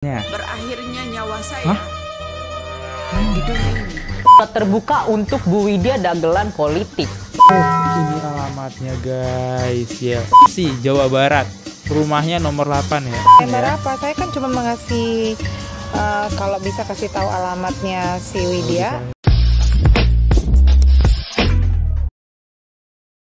Berakhirnya nyawa saya. Hah? Di dunia ini. Terbuka untuk Bu Widya dagelan politik. Ini alamatnya guys ya. Si Jawa Barat. Rumahnya nomor 8 ya. Nomor apa? Saya kan cuma mengasih kalau bisa kasih tahu alamatnya si Widya.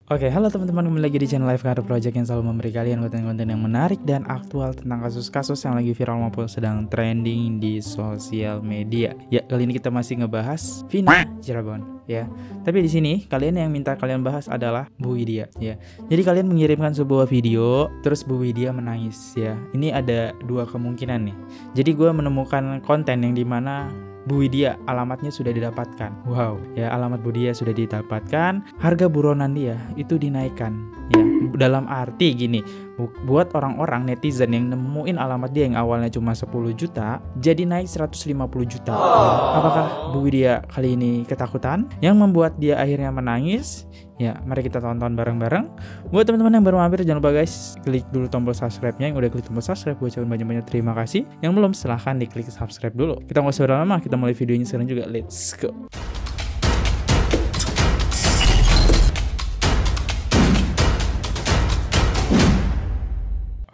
Oke, halo teman-teman, kembali lagi di channel Live Kado Project yang selalu memberi kalian konten-konten yang menarik dan aktual tentang kasus-kasus yang lagi viral maupun sedang trending di sosial media. Ya, kali ini kita masih ngebahas Vina Cirebon ya. Tapi di sini kalian yang minta kalian bahas adalah Bu Widya ya. Jadi kalian mengirimkan sebuah video, terus Bu Widya menangis ya. Ini ada dua kemungkinan nih. Jadi gue menemukan konten yang dimana Bu Widya alamatnya sudah didapatkan. Wow, ya alamat Bu Widya sudah didapatkan. Harga buronan dia itu dinaikkan. Ya, dalam arti gini, buat orang-orang netizen yang nemuin alamat dia yang awalnya cuma 10 juta, jadi naik 150 juta. Apakah Bu Widya kali ini ketakutan yang membuat dia akhirnya menangis? Ya, mari kita tonton bareng-bareng. Buat teman-teman yang baru mampir, jangan lupa guys, klik dulu tombol subscribe-nya. Yang udah klik tombol subscribe, gue ucapin banyak-banyak terima kasih. Yang belum, silahkan diklik subscribe dulu. Kita nggak usah berlama-lama, kita mulai videonya sekarang juga. Let's go.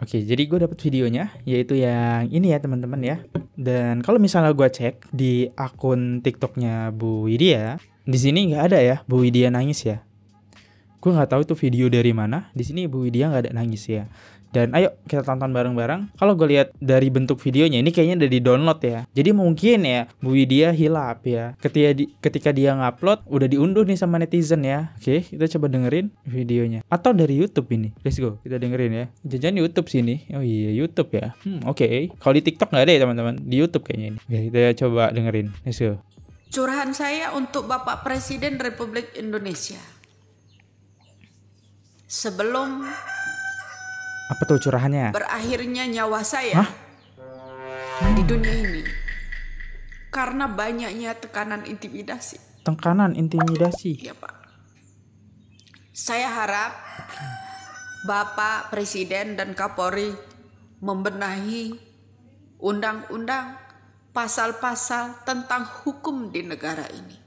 Oke, jadi gue dapet videonya, yaitu yang ini ya teman-teman ya. Dan kalau misalnya gue cek di akun TikToknya Bu Widya, di sini nggak ada ya Bu Widya nangis ya. Gue nggak tahu itu video dari mana. Di sini Bu Widya nggak ada nangis ya. Dan ayo kita tonton bareng-bareng. Kalau gue lihat dari bentuk videonya, ini kayaknya udah di-download ya. Jadi mungkin ya Bu Widya hilap ya. Ketika dia ngupload, udah diunduh nih sama netizen ya. Oke, kita coba dengerin videonya. Atau dari YouTube ini. Let's go, kita dengerin ya. Jangan YouTube sini. Oh iya, YouTube ya. Oke. Kalau di TikTok nggak ada ya teman-teman. Di YouTube kayaknya ini. Oke, kita coba dengerin. Let's go. Curahan saya untuk Bapak Presiden Republik Indonesia. Sebelum Apa tuh curahannya? berakhirnya nyawa saya di dunia ini, karena banyaknya tekanan intimidasi. Tekanan intimidasi. Ya Pak. Saya harap Bapak Presiden dan Kapolri membenahi undang-undang, pasal-pasal tentang hukum di negara ini.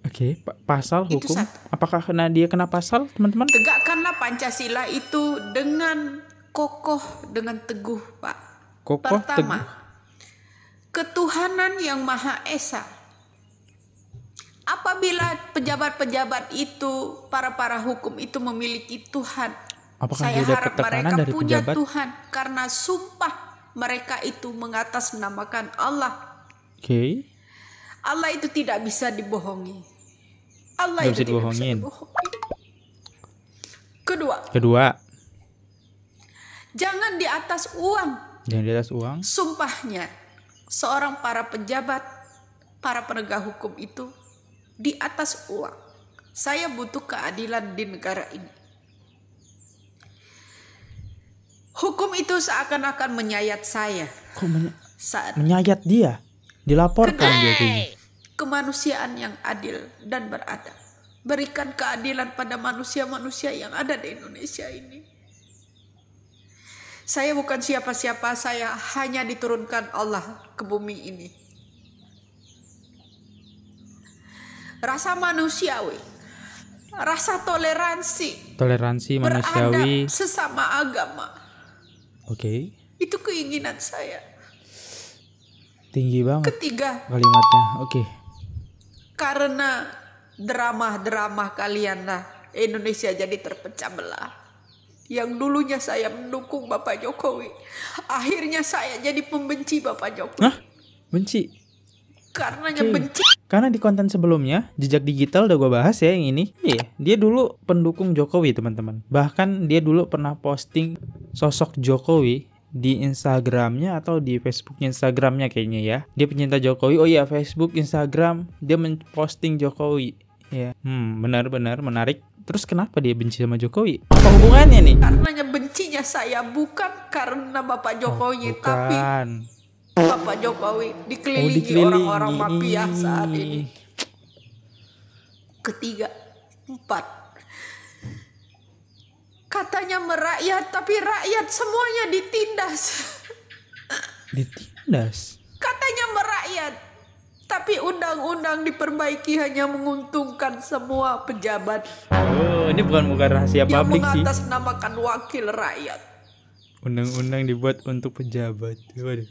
Oke, pasal Itu hukum. satu. Apakah dia kena pasal, teman-teman? Tegakkanlah Pancasila itu dengan kokoh, dengan teguh, Pak. Kokoh, Pertama, teguh. ketuhanan yang Maha Esa. Apabila pejabat-pejabat itu, para hukum itu memiliki Tuhan, Apakah saya dia dapat harap tekanan mereka dari punya pejabat? Tuhan, karena sumpah mereka itu mengatasnamakan Allah. Oke. Allah itu tidak bisa dibohongi. Allah Nggak itu bisa tidak bisa dibohongin. dibohongi. Kedua, Jangan di atas uang. jangan di atas uang. Sumpahnya seorang para pejabat, para penegak hukum itu di atas uang. Saya butuh keadilan di negara ini. Hukum itu seakan-akan menyayat saya. Kok Saat menyayat dia? Dilaporkan dia kayaknya. kemanusiaan yang adil dan beradab. Berikan keadilan pada manusia-manusia yang ada di Indonesia ini. Saya bukan siapa-siapa, saya hanya diturunkan Allah ke bumi ini. Rasa manusiawi, rasa toleransi, Toleransi manusiawi. beradab sesama agama. Oke. Itu keinginan saya. Tinggi banget Ketiga, kalimatnya. Oke. karena drama-drama kalian lah Indonesia jadi terpecah belah. Yang dulunya saya mendukung Bapak Jokowi, akhirnya saya jadi pembenci Bapak Jokowi. Hah? Benci? Karenanya Oke. benci. Karena di konten sebelumnya, jejak digital udah gue bahas ya yang ini. Iya, dia dulu pendukung Jokowi teman-teman. Bahkan dia dulu pernah posting sosok Jokowi di Instagramnya atau di Facebooknya Instagramnya kayaknya ya. Dia pencinta Jokowi. Oh iya, Facebook, Instagram, dia memposting Jokowi. Ya, benar-benar menarik. Terus kenapa dia benci sama Jokowi? Apa hubungannya nih? Karenanya bencinya saya bukan karena Bapak Jokowi, tapi Bukan. Bapak Jokowi dikelilingi orang-orang mafia saat ini. Ketiga, empat. Katanya merakyat, tapi rakyat semuanya ditindas. Kandas. Katanya merakyat. Tapi undang-undang diperbaiki hanya menguntungkan semua pejabat Oh, ini bukan rahasia yang publik sih. mengatasnamakan wakil rakyat. Undang-undang dibuat untuk pejabat. Waduh.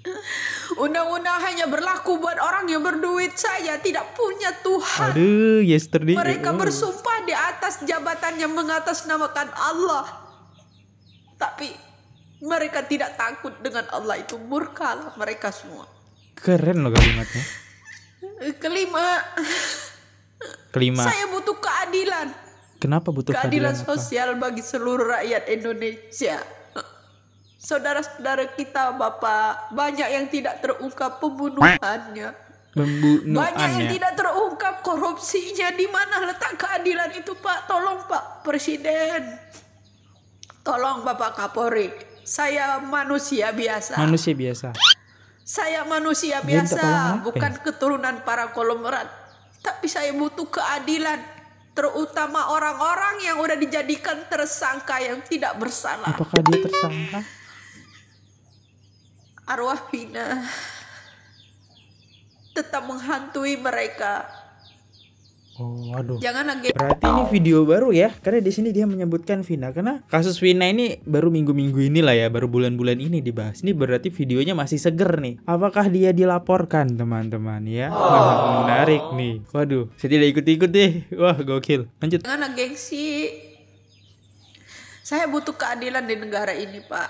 Undang-undang hanya berlaku buat orang yang berduit saja, tidak punya Tuhan. Aduh, yesterday. Mereka bersumpah di atas jabatan yang mengatasnamakan Allah. Tapi mereka tidak takut dengan Allah, itu murkalah mereka semua. Keren loh kalimatnya. Kelima. Saya butuh keadilan. Kenapa butuh Keadilan keadilan? sosial bagi seluruh rakyat Indonesia. Saudara-saudara kita, Bapak, banyak yang tidak terungkap pembunuhannya. Banyak yang tidak terungkap korupsinya. Di mana letak keadilan itu, Pak? Tolong, Pak Presiden. Tolong, Bapak Kapolri. Saya manusia biasa. Manusia biasa. Saya manusia Dia minta tolong biasa, apa? bukan keturunan para konglomerat. Tapi saya butuh keadilan, terutama orang-orang yang udah dijadikan tersangka yang tidak bersalah. Apakah dia tersangka? Arwah Vina tetap menghantui mereka. Oh, aduh. Jangan lagi. Berarti ini video baru ya, karena di sini dia menyebutkan Vina. Karena kasus Vina ini baru minggu-minggu inilah ya, baru bulan-bulan ini dibahas. Ini berarti videonya masih seger nih. Apakah dia dilaporkan, teman-teman ya? Wah, menarik nih. Waduh, saya tidak ikut-ikut deh. Wah, gokil. Lanjut. Jangan gengsi. Saya butuh keadilan di negara ini, Pak.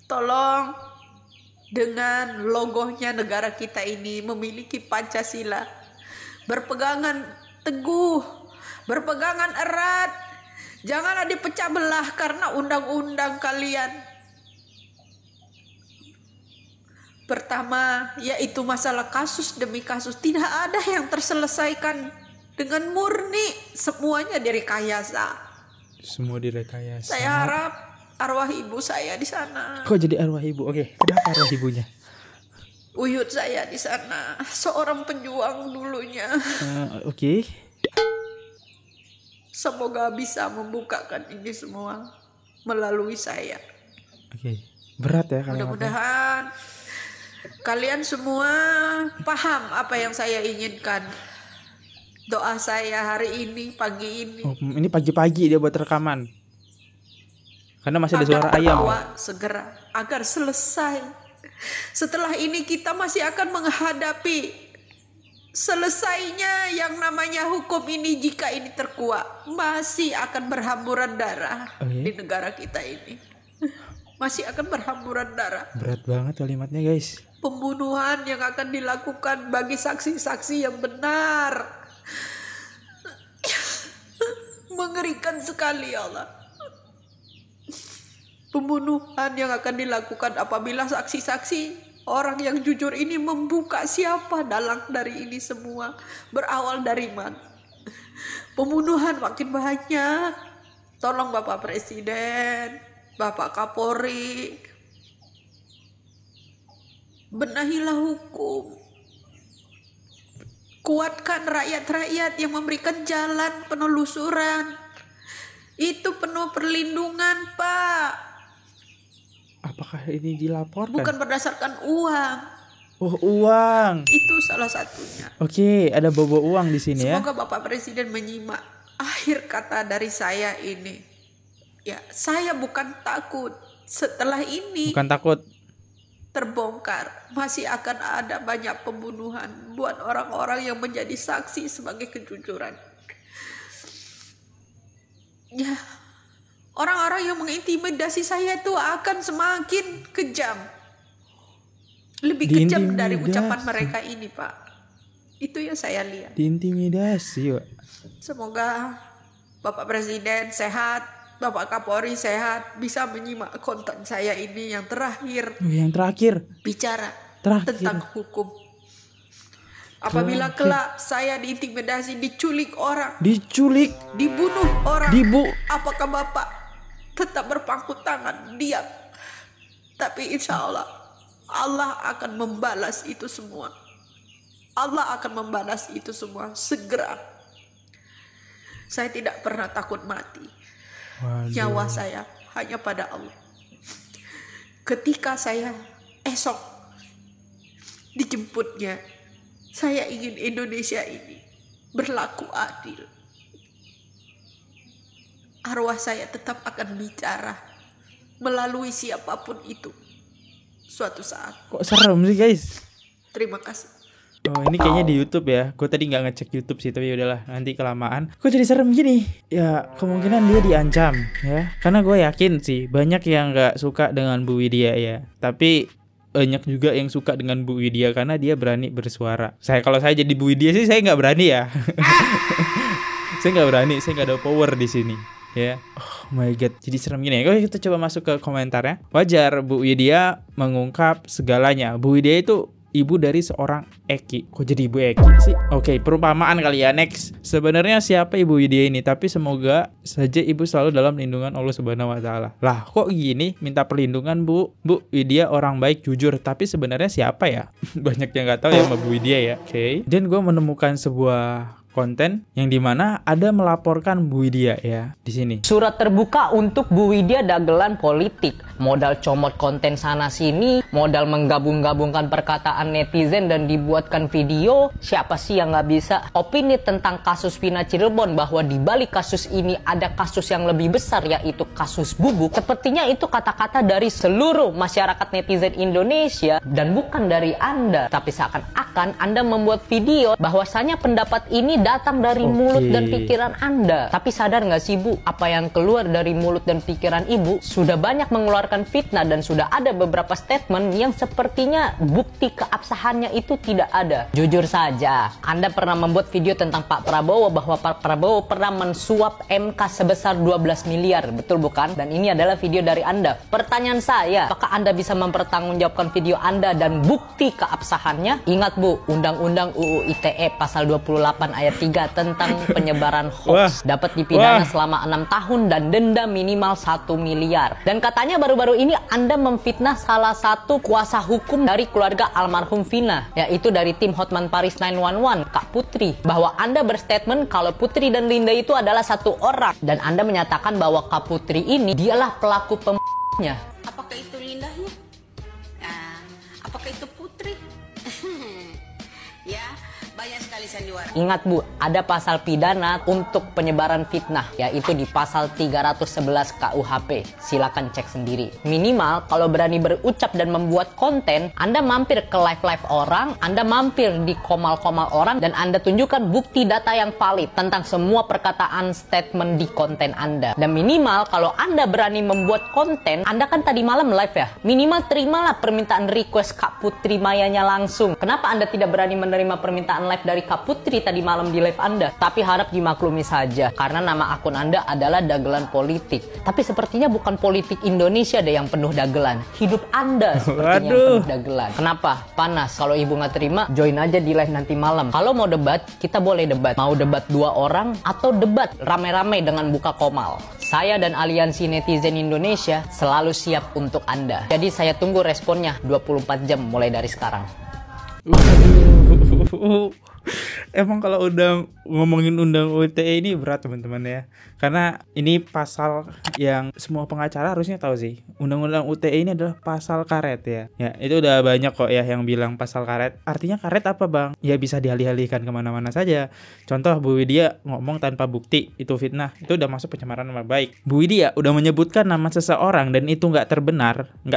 Tolong, dengan logonya negara kita ini memiliki Pancasila. Berpegangan teguh, berpegangan erat. Janganlah dipecah belah karena undang-undang kalian. Pertama, yaitu masalah kasus demi kasus. Tidak ada yang terselesaikan dengan murni. Semuanya direkayasa. Semua direkayasa. Saya harap arwah ibu saya di sana. Kok jadi arwah ibu? Oke, kenapa arwah ibunya? Uyut saya di sana, seorang penjuang dulunya. Oke. Semoga bisa membukakan ini semua melalui saya. Oke. Berat ya kalimatnya. Mudah-mudahan kalian semua paham apa yang saya inginkan. Doa saya hari ini, pagi ini. Oh, ini pagi-pagi dia buat rekaman. Karena masih ada agar suara ayam. tertawa segera, agar selesai. Setelah ini kita masih akan menghadapi selesainya yang namanya hukum ini. Jika ini terkuak, masih akan berhamburan darah di negara kita ini. Masih akan berhamburan darah. Berat banget kalimatnya, guys. Pembunuhan yang akan dilakukan bagi saksi-saksi yang benar. Mengerikan sekali, ya Allah. Pembunuhan yang akan dilakukan apabila saksi-saksi orang yang jujur ini membuka siapa dalang dari ini semua, berawal dari mana. Pembunuhan makin banyak. Tolong Bapak Presiden, Bapak Kapolri, benahilah hukum. Kuatkan rakyat-rakyat yang memberikan jalan penelusuran. Itu penuh perlindungan, Pak. Apakah ini dilaporkan? Bukan berdasarkan uang. Oh, uang. Itu salah satunya. Oke, ada bobo uang di sini ya. Semoga Bapak Presiden menyimak akhir kata dari saya ini. Ya, saya bukan takut. Setelah ini Bukan takut. terbongkar, masih akan ada banyak pembunuhan buat orang-orang yang menjadi saksi sebagai kejujuran. Ya, orang-orang yang mengintimidasi saya itu akan semakin kejam. Lebih kejam dari ucapan mereka ini, Pak. Itu yang saya lihat. Diintimidasi, Pak. Semoga Bapak Presiden sehat, Bapak Kapolri sehat, bisa menyimak konten saya ini yang terakhir. Yang terakhir. Bicara Terakhir. tentang hukum. Apabila kelak saya diintimidasi, diculik orang, Diculik. dibunuh orang, apakah Bapak tetap berpangku tangan, diam? Tapi insya Allah, Allah akan membalas itu semua. Allah akan membalas itu semua segera. Saya tidak pernah takut mati. Waduh. Nyawa saya hanya pada Allah. Ketika saya esok dijemputnya. Saya ingin Indonesia ini berlaku adil. Arwah saya tetap akan bicara melalui siapapun itu suatu saat. Kok serem sih guys? Terima kasih. Oh, ini kayaknya di YouTube ya. Gue tadi nggak ngecek YouTube sih, tapi udahlah, nanti kelamaan. Kok jadi serem gini? Ya kemungkinan dia diancam ya. Karena gue yakin sih banyak yang nggak suka dengan Bu Widya ya. Tapi banyak juga yang suka dengan Bu Widya karena dia berani bersuara. Kalau saya jadi Bu Widya sih saya nggak berani ya. Saya nggak berani, saya nggak ada power di sini. Ya, oh my god, jadi serem gini. Oke, kita coba masuk ke komentarnya. Wajar Bu Widya mengungkap segalanya. Bu Widya itu ibu dari seorang Eki. Kok jadi ibu Eki sih? Oke, perumpamaan kali ya. Next. Sebenarnya siapa ibu Widya ini? Tapi semoga saja ibu selalu dalam lindungan Allah Subhanahu wa taala. Lah, kok gini? Minta perlindungan, Bu. Bu Widya orang baik, jujur. Tapi sebenarnya siapa ya? Banyak yang nggak tahu ya sama Bu Widya ya. Oke. Dan gue menemukan sebuah konten yang dimana ada melaporkan Bu Widya ya di sini. Surat terbuka untuk Bu Widya dagelan politik. Modal comot konten sana sini, modal menggabung-gabungkan perkataan netizen dan dibuatkan video. Siapa sih yang nggak bisa? Opini tentang kasus Vina Cirebon bahwa di balik kasus ini ada kasus yang lebih besar, yaitu kasus Bubuk. Sepertinya itu kata-kata dari seluruh masyarakat netizen Indonesia dan bukan dari Anda. Tapi seakan-akan Anda membuat video bahwasanya pendapat ini datang dari mulut dan pikiran Anda. Tapi sadar nggak sih Bu, apa yang keluar dari mulut dan pikiran Ibu sudah banyak mengeluarkan fitnah dan sudah ada beberapa statement yang sepertinya bukti keabsahannya itu tidak ada. Jujur saja, Anda pernah membuat video tentang Pak Prabowo bahwa Pak Prabowo pernah mensuap MK sebesar 12 miliar, betul bukan? Dan ini adalah video dari Anda. Pertanyaan saya, apakah Anda bisa mempertanggungjawabkan video Anda dan bukti keabsahannya? Ingat Bu, Undang-Undang UU ITE pasal 28 ayat 3 tentang penyebaran hoax dapat dipidana selama 6 tahun dan denda minimal 1 miliar. Dan katanya baru-baru ini Anda memfitnah salah satu kuasa hukum dari keluarga almarhum Vina, yaitu dari tim Hotman Paris 911, Kak Putri, bahwa Anda berstatement kalau Putri dan Linda itu adalah satu orang, dan Anda menyatakan bahwa Kak Putri ini dialah pelaku pembunuhnya. Apakah itu Lindanya? Apakah itu Putri? Ya, banyak sekali sandiwara. Ingat Bu, ada pasal pidana untuk penyebaran fitnah, yaitu di pasal 311 KUHP. Silakan cek sendiri. Minimal kalau berani berucap dan membuat konten, Anda mampir ke live-live orang, Anda mampir di komal-komal orang, dan Anda tunjukkan bukti data yang valid tentang semua perkataan statement di konten Anda. Dan minimal kalau Anda berani membuat konten, Anda kan tadi malam live ya, minimal terimalah permintaan request Kak Putri Mayanya langsung. Kenapa Anda tidak berani menerima permintaan live dari Kak Putri tadi malam di live Anda? Tapi harap dimaklumi saja, karena nama akun Anda adalah dagelan politik. Tapi sepertinya bukan politik Indonesia deh yang penuh dagelan. Hidup Anda sepertinya yang penuh dagelan. Kenapa? Panas. Kalau Ibu nggak terima, join aja di live nanti malam. Kalau mau debat, kita boleh debat. Mau debat 2 orang atau debat rame-rame dengan buka komal. Saya dan aliansi netizen Indonesia selalu siap untuk Anda. Jadi saya tunggu responnya 24 jam mulai dari sekarang. Emang kalau ngomongin undang UITE ini berat teman-teman ya. Karena ini pasal yang semua pengacara harusnya tahu sih. Undang-undang UITE ini adalah pasal karet ya. Ya itu udah banyak kok ya yang bilang pasal karet. Artinya karet apa bang? Ya bisa dialih-alihkan kemana-mana saja. Contoh Bu Widya ngomong tanpa bukti itu fitnah. Itu udah masuk pencemaran nama baik. Bu Widya udah menyebutkan nama seseorang dan itu nggak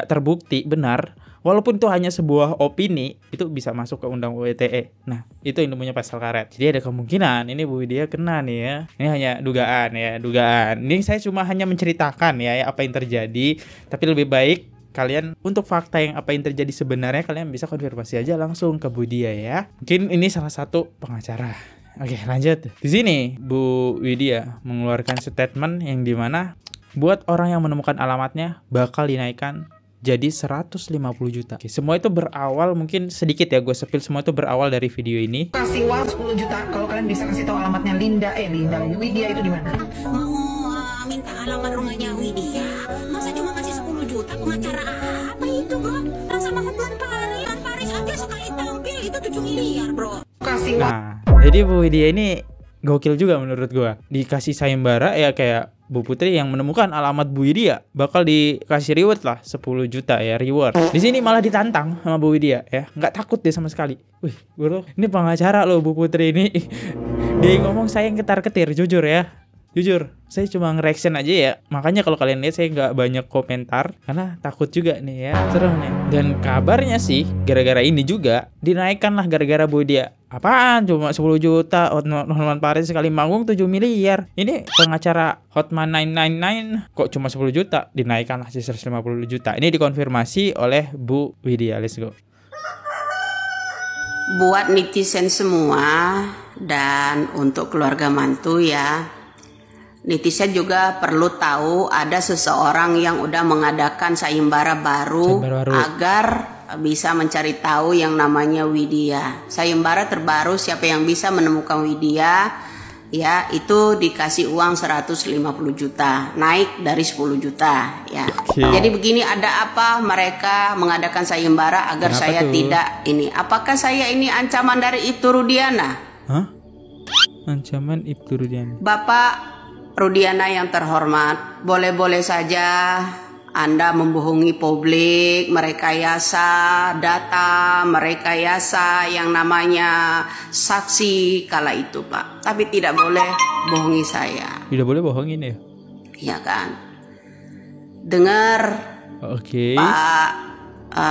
terbukti benar. Walaupun itu hanya sebuah opini, itu bisa masuk ke undang UITE. Nah, itu yang namanya pasal karet. Jadi ada kemungkinan ini Bu Widya kena nih ya. Ini hanya dugaan ya, dugaan. Ini saya cuma hanya menceritakan ya apa yang terjadi. Tapi lebih baik kalian untuk fakta yang apa yang terjadi sebenarnya kalian bisa konfirmasi aja langsung ke Bu Widya ya. Mungkin ini salah satu pengacara. Oke, lanjut. Di sini Bu Widya mengeluarkan statement yang dimana buat orang yang menemukan alamatnya bakal dinaikkan jadi 150 juta. Oke, semua itu berawal mungkin sedikit ya gue spill, semua itu berawal dari video ini. Kasih uang 10 juta kalau kalian bisa kasih tahu alamatnya Linda Widya itu di mana? Mau minta alamat rumahnya Widya, masa cuma kasih 10 juta? Pengacara apa itu bro? Orang sama Hotman Paris aja sekali tampil itu 7 miliar bro. Kasih uang. Nah, jadi Bu Widya ini gokil juga menurut gue. Dikasih sayembara ya kayak Bu Putri yang menemukan alamat Bu Widya bakal dikasih reward lah 10 juta ya, reward. Di sini malah ditantang sama Bu Widya ya, nggak takut dia sama sekali. Wih bro, ini pengacara loh Bu Putri ini. Dia ngomong saya yang ketar-ketir, jujur ya. Jujur, saya cuma nge-reaction aja ya. Makanya kalau kalian lihat saya nggak banyak komentar karena takut juga nih ya. Serem nih. Dan kabarnya sih gara-gara ini juga dinaikkan lah gara-gara Bu Widya. Apaan cuma 10 juta Hotman Paris sekali manggung 7 miliar. Ini pengacara Hotman 999 kok cuma 10 juta, dinaikkan lah 150 juta. Ini dikonfirmasi oleh Bu Widya. Let's go. Buat netizen semua dan untuk keluarga mantu ya, netizen juga perlu tahu ada seseorang yang udah mengadakan sayembara baru agar bisa mencari tahu yang namanya Widya. Sayembara terbaru, siapa yang bisa menemukan Widya ya itu dikasih uang 150 juta, naik dari 10 juta ya. Jadi begini, ada apa mereka mengadakan sayembara agar Kenapa saya tuh? tidak ini? Apakah saya ini ancaman dari Ibtu Rudiana? Hah? Ancaman Ibtu Rudiana. Bapak Rudiana yang terhormat, boleh-boleh saja Anda membohongi publik, merekayasa data, merekayasa yang namanya saksi kala itu Pak. Tapi tidak boleh bohongi saya. Tidak boleh bohongin ya? Iya kan? Dengar Oke. Pak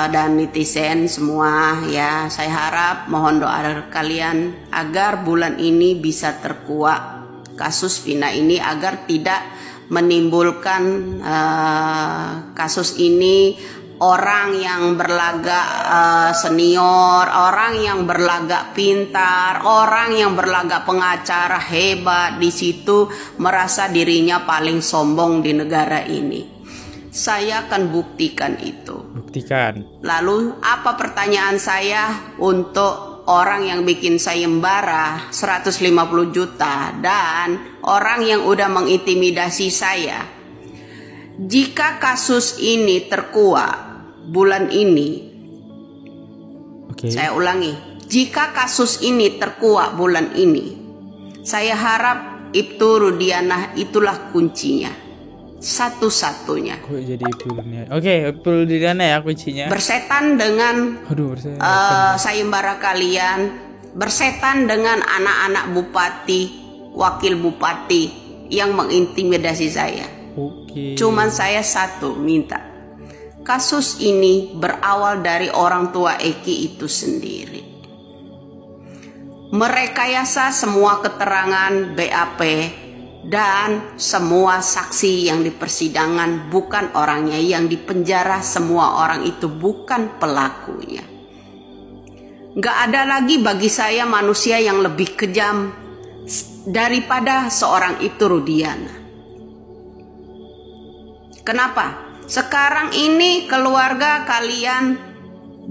dan netizen semua ya, saya harap mohon doa dari kalian agar bulan ini bisa terkuak kasus Vina ini, agar tidak menimbulkan kasus ini orang yang berlagak senior, orang yang berlagak pintar, orang yang berlagak pengacara hebat di situ merasa dirinya paling sombong di negara ini. Saya akan buktikan itu. Buktikan. Lalu apa pertanyaan saya untuk orang yang bikin sayembara 150 juta dan orang yang udah mengintimidasi saya? Jika kasus ini terkuak bulan ini, saya ulangi, jika kasus ini terkuak bulan ini, saya harap Ibtu Rudiana itulah kuncinya, satu-satunya. Kok jadi Ibtu Rudiana? Oke, Ibtu Rudiana ya kuncinya. Bersetan dengan sayembara kalian, bersetan dengan anak-anak bupati, wakil bupati yang mengintimidasi saya. Cuman saya satu minta, kasus ini berawal dari orang tua Eki itu sendiri. Merekayasa semua keterangan BAP dan semua saksi yang di persidangan bukan orangnya, yang dipenjara semua orang itu bukan pelakunya. Gak ada lagi bagi saya manusia yang lebih kejam daripada seorang Ibtu Rudiana. Kenapa? Sekarang ini keluarga kalian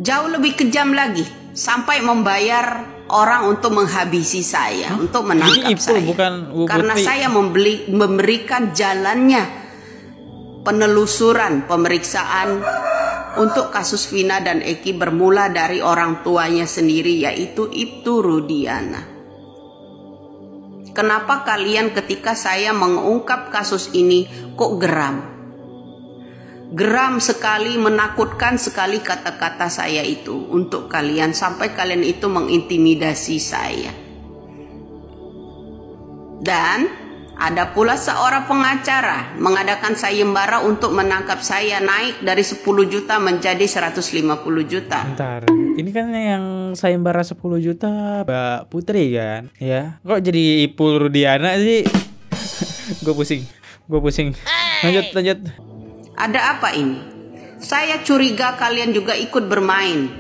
jauh lebih kejam lagi, sampai membayar orang untuk menghabisi saya, untuk menangkap saya. Karena saya memberikan jalannya penelusuran, pemeriksaan untuk kasus Vina dan Eki bermula dari orang tuanya sendiri, yaitu Ibtu Rudiana. Kenapa kalian ketika saya mengungkap kasus ini kok geram? Geram sekali, menakutkan sekali kata-kata saya itu untuk kalian, sampai kalian itu mengintimidasi saya. Dan ada pula seorang pengacara mengadakan sayembara untuk menangkap saya, naik dari 10 juta menjadi 150 juta. Bentar, ini kan yang sayembara 10 juta Mbak Putri kan? Ya, kok jadi Ibtu Rudiana sih? Gue pusing. Lanjut. Ada apa ini? Saya curiga kalian juga ikut bermain.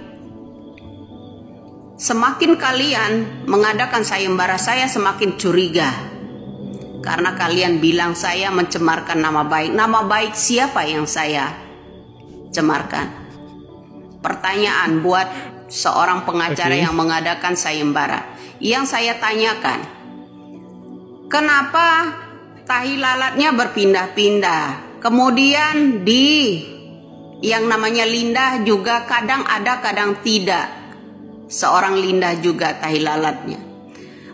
Semakin kalian mengadakan sayembara, saya semakin curiga. Karena kalian bilang saya mencemarkan nama baik. Nama baik siapa yang saya cemarkan? Pertanyaan buat seorang pengacara yang mengadakan sayembara. Yang saya tanyakan, kenapa tahi lalatnya berpindah-pindah? Kemudian di yang namanya Linda juga kadang ada kadang tidak. Seorang Linda juga tahi lalatnya.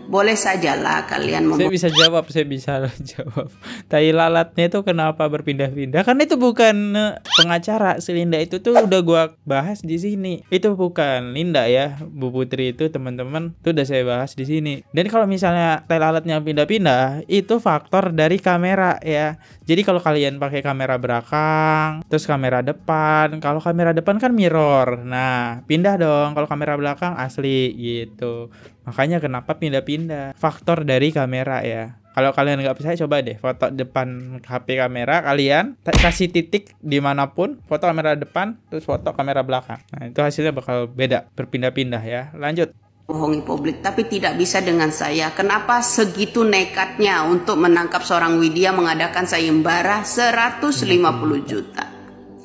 boleh sajalah kalian Saya bisa jawab. Tai lalatnya itu kenapa berpindah-pindah? Kan itu bukan pengacara. Si Linda itu tuh udah gua bahas di sini. Itu bukan Linda ya, Bu Putri itu teman-teman. Itu udah saya bahas di sini. Dan kalau misalnya tai lalatnya pindah-pindah, itu faktor dari kamera ya. Jadi kalau kalian pakai kamera belakang, terus kamera depan. Kalau kamera depan kan mirror. Nah, pindah dong. Kalau kamera belakang asli gitu. Makanya kenapa pindah-pindah? Faktor dari kamera ya. Kalau kalian nggak percaya, coba deh foto depan HP kamera kalian, kasih titik dimanapun, foto kamera depan, terus foto kamera belakang. Nah itu hasilnya bakal beda, berpindah-pindah ya. Lanjut. Bohongi publik, tapi tidak bisa dengan saya. Kenapa segitu nekatnya untuk menangkap seorang Widya mengadakan sayembara 150 juta?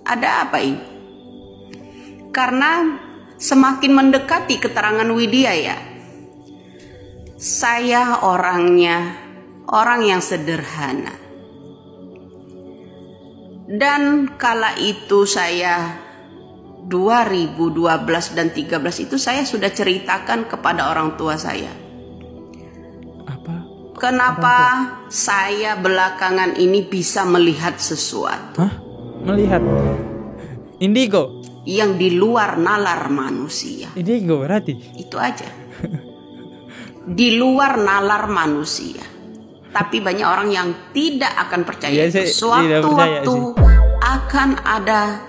Ada apa ini? Karena semakin mendekati keterangan Widya ya, saya orangnya orang yang sederhana. Dan kala itu saya 2012 dan 13 itu saya sudah ceritakan kepada orang tua saya. Kenapa saya belakangan ini bisa melihat sesuatu? Hah? Melihat? Indigo? Yang di luar nalar manusia. Indigo berarti? Itu aja. Di luar nalar manusia. Tapi banyak orang yang tidak akan percaya itu. Suatu-waktu akan ada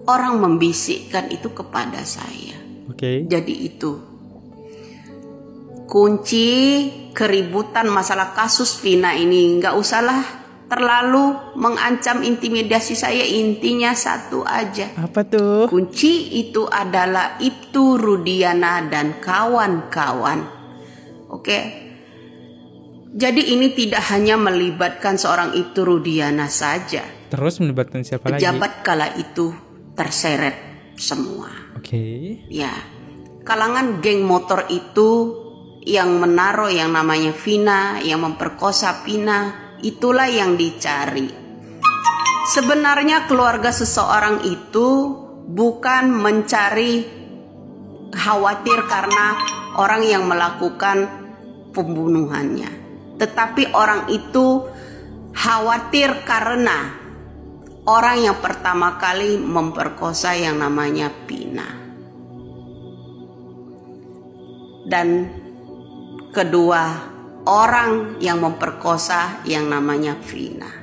orang membisikkan itu kepada saya. Jadi itu kunci keributan masalah kasus Vina ini. Nggak usahlah terlalu mengancam intimidasi saya. Intinya satu aja. Apa tuh? Kunci itu adalah Ibtu Rudiana dan kawan-kawan. Oke. Jadi ini tidak hanya melibatkan seorang Ibtu Rudiana saja. Terus melibatkan siapa lagi? Pejabat kala itu terseret semua. Ya. Kalangan geng motor itu yang menaruh yang namanya Vina, yang memperkosa Vina, itulah yang dicari. Sebenarnya keluarga seseorang itu bukan mencari khawatir karena orang yang melakukan pembunuhannya, tetapi orang itu khawatir karena orang yang pertama kali memperkosa yang namanya Vina, dan kedua orang yang memperkosa yang namanya Vina.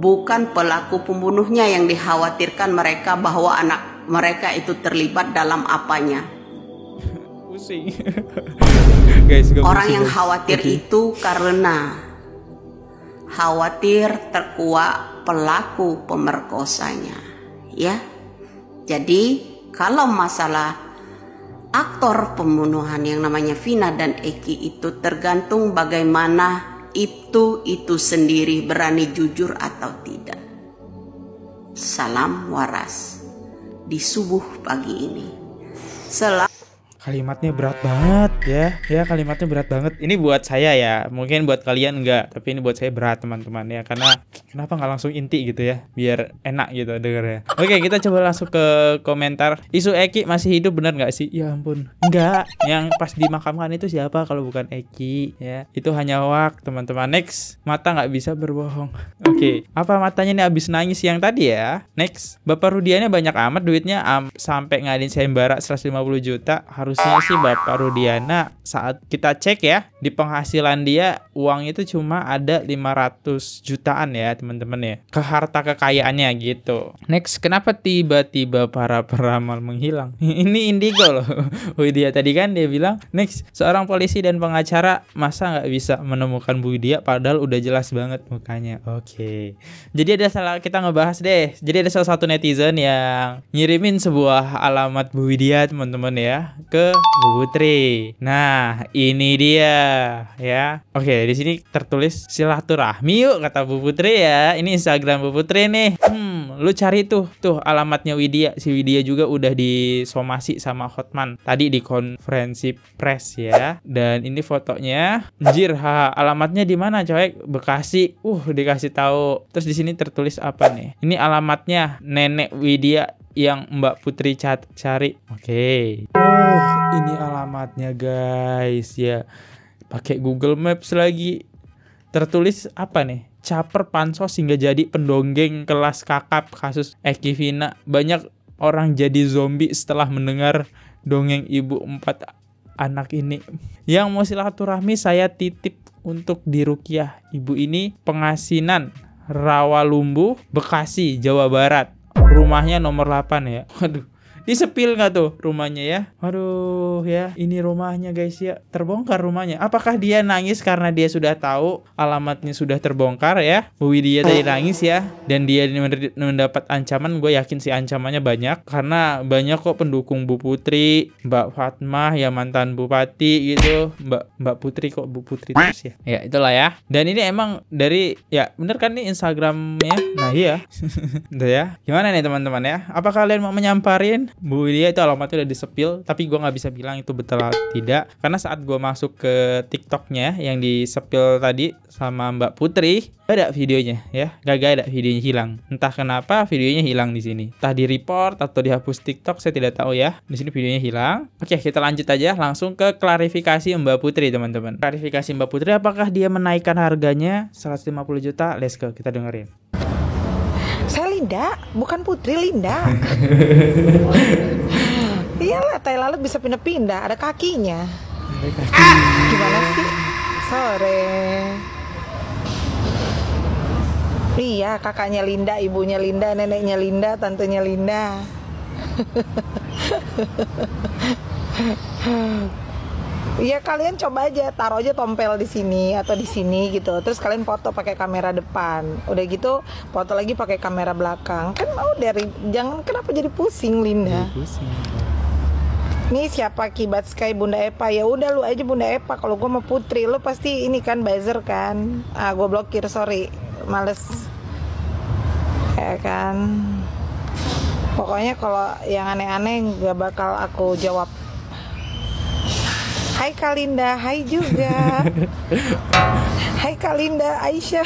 Bukan pelaku pembunuhnya yang dikhawatirkan mereka bahwa anak mereka itu terlibat dalam apanya. Orang yang khawatir itu karena khawatir terkuak pelaku pemerkosanya, ya. Jadi kalau masalah aktor pembunuhan yang namanya Vina dan Eki itu tergantung bagaimana itu sendiri berani jujur atau tidak. Salam waras di subuh pagi ini. Kalimatnya berat banget ya kalimatnya berat banget. Ini buat saya ya, mungkin buat kalian enggak, tapi ini buat saya berat teman-teman ya, karena kenapa nggak langsung inti gitu ya, biar enak gitu dengernya. Oke, kita coba langsung ke komentar. Isu Eki masih hidup benar nggak sih? Ya ampun, enggak. Yang pas dimakamkan itu siapa kalau bukan Eki ya? Itu hanya hoax teman-teman. Next, mata nggak bisa berbohong. Oke, apa matanya ini abis nangis yang tadi ya? Next, Bapak Rudiana banyak amat duitnya sampai ngadain sayembara 150 juta. Harusnya sih Bapak Rudiana saat kita cek ya, di penghasilan dia uang itu cuma ada 500 jutaan ya teman-teman ya, ke harta kekayaannya gitu. Next, kenapa tiba-tiba para peramal menghilang? Ini Indigo loh. Widya tadi kan dia bilang, next, seorang polisi dan pengacara masa nggak bisa menemukan Bu Widya padahal udah jelas banget mukanya. Oke. Jadi kita ngebahas deh. Jadi ada salah satu netizen yang ngirimin sebuah alamat Bu Widya teman-teman ya, ke Bu Putri. Nah, ini dia ya. Oke, di sini tertulis silaturahmi yuk kata Bu Putri ya. Ini Instagram Bu Putri nih. Lu cari tuh alamatnya Widya. Si Widya juga udah disomasi sama Hotman tadi di konferensi pers ya. Dan ini fotonya. Anjir, alamatnya di mana coy? Bekasi. Dikasih tahu. Terus di sini tertulis apa nih? Ini alamatnya Nenek Widya yang Mbak Putri cari. Oke. Ini alamatnya guys ya. Pakai Google Maps lagi. Tertulis apa nih? Caper pansos hingga jadi pendongeng kelas kakap kasus Eki Vina. Banyak orang jadi zombie setelah mendengar dongeng ibu 4 anak ini. Yang mau silaturahmi saya titip untuk diruqyah. Ibu ini Pengasinan, Rawalumbu, Bekasi, Jawa Barat. Rumahnya nomor 8 ya. Waduh. Disepil nggak tuh rumahnya ya? Waduh ya, ini rumahnya guys ya. Terbongkar rumahnya. Apakah dia nangis karena dia sudah tahu alamatnya sudah terbongkar ya? Bu Widya tadi nangis ya. Dan dia mendapat ancaman. Gue yakin sih ancamannya banyak. Karena banyak kok pendukung Bu Putri, Mbak Fatmah ya mantan bupati gitu. Mbak Putri kok Bu Putri terus ya? Ya itulah ya. Dan ini emang dari ya bener kan nih Instagramnya. Nah iya. Udah ya. Gimana nih teman-teman ya? Apa kalian mau menyamparin? Bu Widya itu alamatnya udah disepil, tapi gue nggak bisa bilang itu betul atau tidak karena saat gue masuk ke TikToknya yang disepil tadi sama Mbak Putri ada videonya ya, gak ada videonya hilang. Entah kenapa videonya hilang di sini, entah di report atau dihapus TikTok, saya tidak tahu ya. Di sini videonya hilang. Oke, kita lanjut aja langsung ke klarifikasi Mbak Putri teman-teman. Klarifikasi Mbak Putri, apakah dia menaikkan harganya 150 juta? Let's go, kita dengerin. Saya Linda, bukan Putri, Linda. Iyalah, tai lalat bisa pindah-pindah, ada kakinya. Gimana sih? Sore. Iya, kakaknya Linda, ibunya Linda, neneknya Linda, tantenya Linda. Iya, kalian coba aja taruh aja tompel di sini atau di sini gitu. Terus kalian foto pakai kamera depan. Udah gitu foto lagi pakai kamera belakang. Kan mau dari jangan kenapa jadi pusing Linda. Pusing. Nih siapa Kibat Sky Bunda Epa? Ya udah lu aja Bunda Epa. Kalau gue mau Putri, lu pasti ini kan buzzer kan. Gue blokir, sorry. Males. Ya kan. Pokoknya kalau yang aneh-aneh gak bakal aku jawab. Hai Kalinda, hai juga. Hai Kalinda, Aisyah.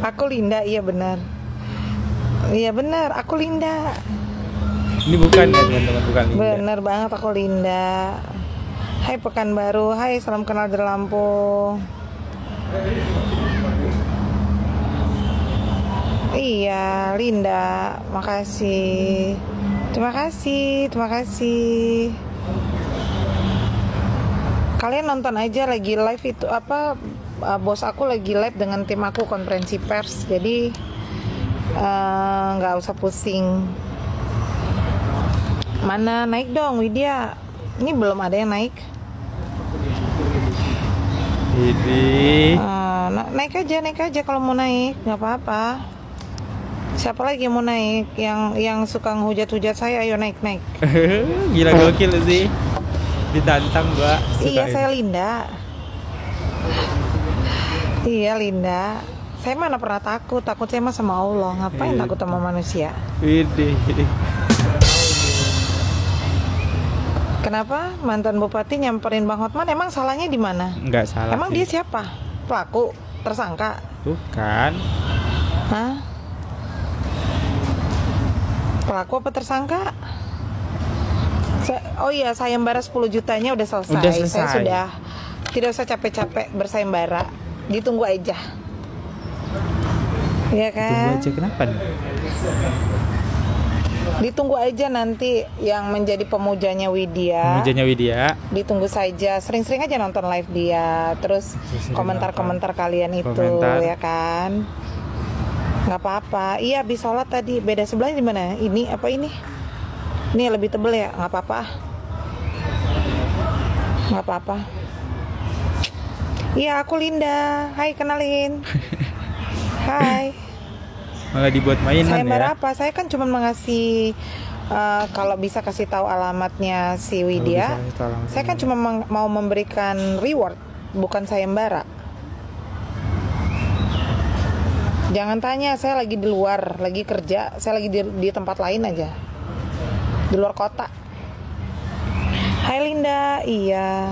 Aku Linda, iya benar. Iya benar, aku Linda. Ini bukan ya teman-teman, bukan Linda. Bener banget, aku Linda. Hai Pekanbaru, hai salam kenal dari Lampung. Iya, Linda, makasih. Terima kasih. Kalian nonton aja lagi live itu apa? Bos aku lagi live dengan tim aku konferensi pers. Jadi nggak usah pusing. Mana naik dong Widya? Ini belum ada yang naik. Ini. Naik aja kalau mau naik, nggak apa-apa. Siapa lagi yang mau naik? Yang suka ngehujat-hujat saya, ayo naik. Gila gokil sih. Ditantang Mbak. Iya, saya Linda. Iya, Linda. Saya mana pernah takut saya mah sama Allah. Ngapain takut sama manusia? Widih. Kenapa mantan bupati nyamperin Bang Hotman? Emang salahnya di mana? Enggak salah. Emang dia siapa? Pelaku? Tersangka? Bukan. Hah? Pelaku apa tersangka? Oh iya, sayembara 10 jutanya udah selesai. Saya sudah tidak usah capek-capek bersayembara. Ditunggu aja. Iya kan? Ditunggu aja kenapa nih? Ditunggu aja nanti yang menjadi pemujanya Widya. Ditunggu saja. Sering-sering aja nonton live dia. Terus komentar-komentar kalian itu, ya kan? Nggak apa-apa. Iya, habis sholat tadi. Beda sebelahnya di mana? Ini apa ini? Ini lebih tebel ya? Nggak apa-apa. Nggak apa-apa. Iya, aku Linda. Hai, kenalin. Hai. Malah dibuat mainan saya ya. Apa? Saya kan cuma mengasih kalau bisa kasih tahu alamatnya si Widya. Saya kan cuma mau memberikan reward, bukan sayembara. Jangan tanya, saya lagi di luar, lagi kerja, saya lagi di tempat lain aja, di luar kota. Hai Linda, iya.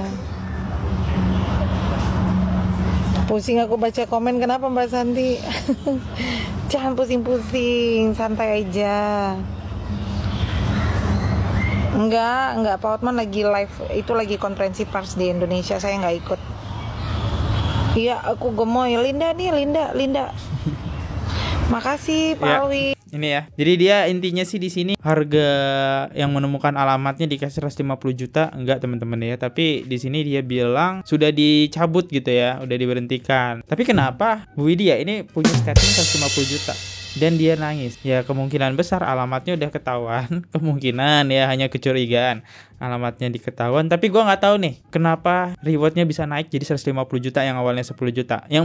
Pusing aku baca komen, kenapa Mbak Santi? Jangan pusing-pusing, santai aja. Enggak, Pak Hotman lagi live, itu lagi konferensi pers di Indonesia, saya nggak ikut. Iya, aku gemoy. Linda. Makasih Pak Alwi. Ini ya. Jadi dia intinya sih di sini harga yang menemukan alamatnya dikasih 150 juta, enggak teman-teman ya. Tapi di sini dia bilang sudah dicabut gitu ya, udah diberhentikan. Tapi kenapa Bu Widya ini punya statement 150 juta? Dan dia nangis. Ya kemungkinan besar alamatnya udah ketahuan. Kemungkinan ya hanya kecurigaan alamatnya diketahuan. Tapi gue nggak tahu nih kenapa rewardnya bisa naik jadi 150 juta yang awalnya 10 juta. Yang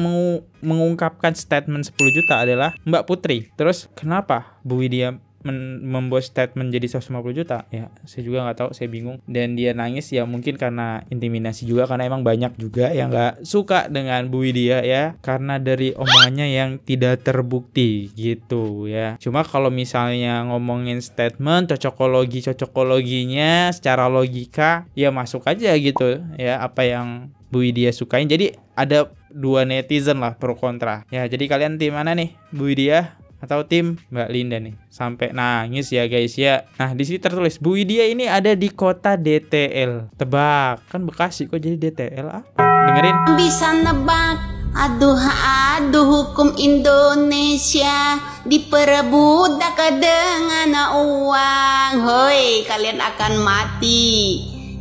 mengungkapkan statement 10 juta adalah Mbak Putri. Terus kenapa Bu Widya membuat statement jadi 150 juta? Ya saya juga nggak tahu, saya bingung. Dan dia nangis ya mungkin karena intimidasi juga, karena emang banyak juga yang nggak suka dengan Bu Widya ya, karena dari omongannya yang tidak terbukti gitu ya. Cuma kalau misalnya ngomongin statement cocokologinya secara logika ya masuk aja gitu ya, apa yang Bu Widya sukain. Jadi ada dua netizen lah pro kontra ya. Jadi kalian tim mana nih, Bu Widya atau tim Mbak Linda nih? Sampai nangis ya guys ya. Nah di sini tertulis Bu Widya ini ada di kota DTL. Tebak, kan Bekasi kok jadi DTL apa? Dengerin. Bisa nebak. Aduh hukum Indonesia diperbudak dengan uang. Hoi, kalian akan mati.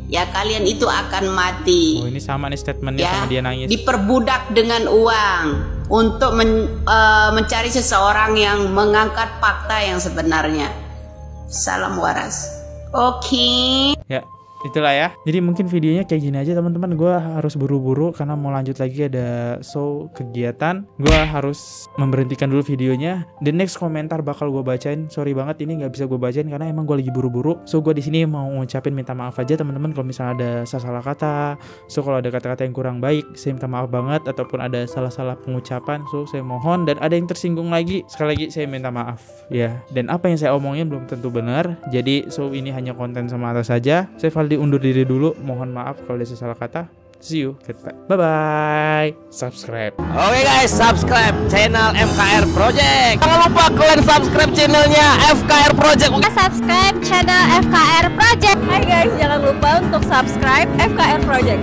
Ya kalian itu akan mati. Oh ini sama nih statementnya ya, sama dia nangis. Diperbudak dengan uang untuk mencari seseorang yang mengangkat fakta yang sebenarnya. Salam waras. Oke. Ya itulah ya. Jadi mungkin videonya kayak gini aja teman-teman. Gue harus buru-buru karena mau lanjut lagi, ada show kegiatan. Gue harus memberhentikan dulu videonya. The next komentar bakal gue bacain. Sorry banget ini nggak bisa gue bacain karena emang gue lagi buru-buru. So gue di sini mau ngucapin minta maaf aja teman-teman kalau misalnya ada salah kata. So kalau ada kata-kata yang kurang baik, saya minta maaf banget. Ataupun ada salah-salah pengucapan, so saya mohon. Dan ada yang tersinggung lagi, sekali lagi saya minta maaf ya. Dan apa yang saya omongin belum tentu benar. Jadi so ini hanya konten semata saja. Saya Valdi undur diri dulu, mohon maaf kalau ada salah kata. See you, bye bye. Subscribe. Oke guys, subscribe channel FKR Project. Jangan lupa kalian subscribe channelnya FKR Project. Subscribe channel FKR Project. Hai guys, jangan lupa untuk subscribe FKR Project.